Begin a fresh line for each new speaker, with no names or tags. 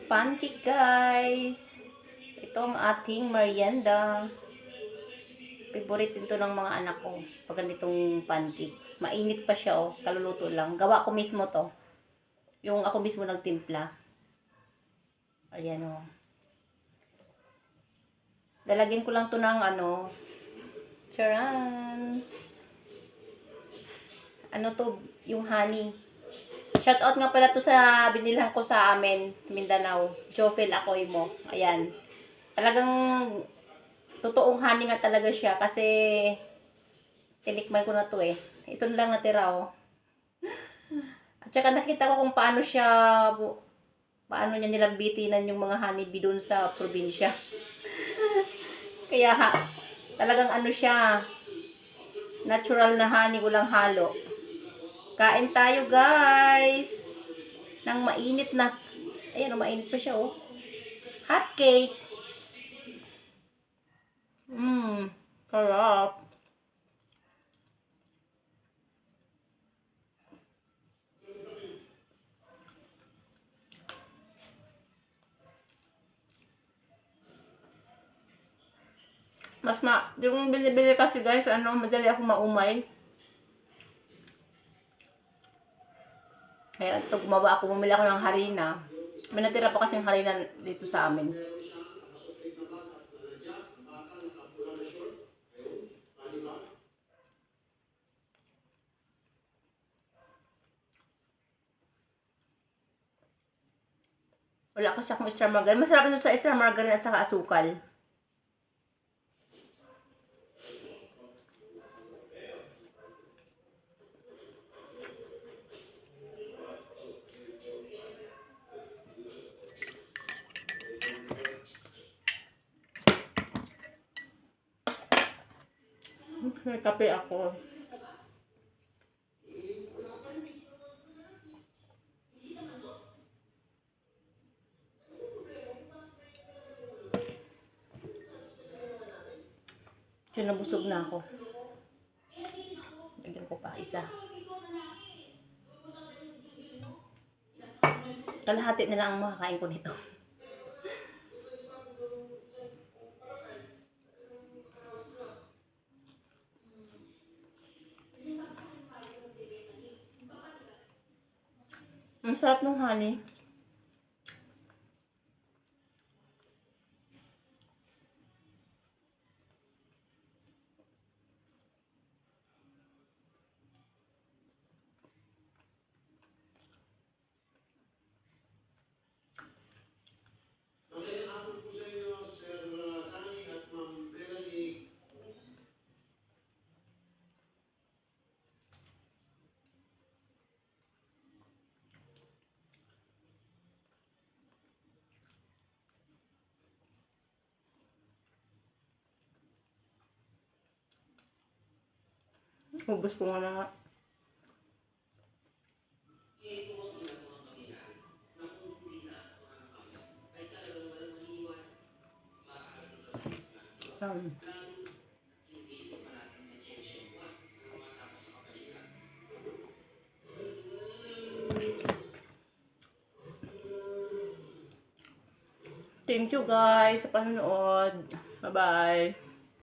pancake, guys. Ito ang ating merienda. Favorite ito ng mga anak ko. Pag ganitong pancake. Mainit pa siya, oh. Kaluluto lang. Gawa ko mismo to. Yung ako mismo nagtimpla. Ayan, oh. Dalagyan ko lang to ng ano. Charan. Ano to? Yung honey. Shoutout nga pala to sa binilhan ko sa amin, Mindanao. Jofel Akoy mo. Ayan. Talagang totoong honey nga talaga siya kasi tinikman ko na to eh. Ito lang natira oh. At saka nakita ko kung paano niya nilambitinan yung mga honeybee doon sa probinsya. Kaya talagang ano siya, natural na honey, walang halo. Kain tayo guys ng mainit na, ayan, mainit pa siya oh, hot cake. Sarap. Yung binibili kasi guys, madali ako maumay. Kaya ito, bumili ako ng harina. May natira pa kasing harina dito sa amin. Wala kasi akong extra margarine. Masarap nito sa extra margarine at saka asukal. May kape ako. Nabusog na ako. Lagyan ko pa isa. Kalahati na lang ang makakain ko nito. Ang sarap ng honey. Ubus ko nga na nga. Thank you guys sa panonood. Bye-bye.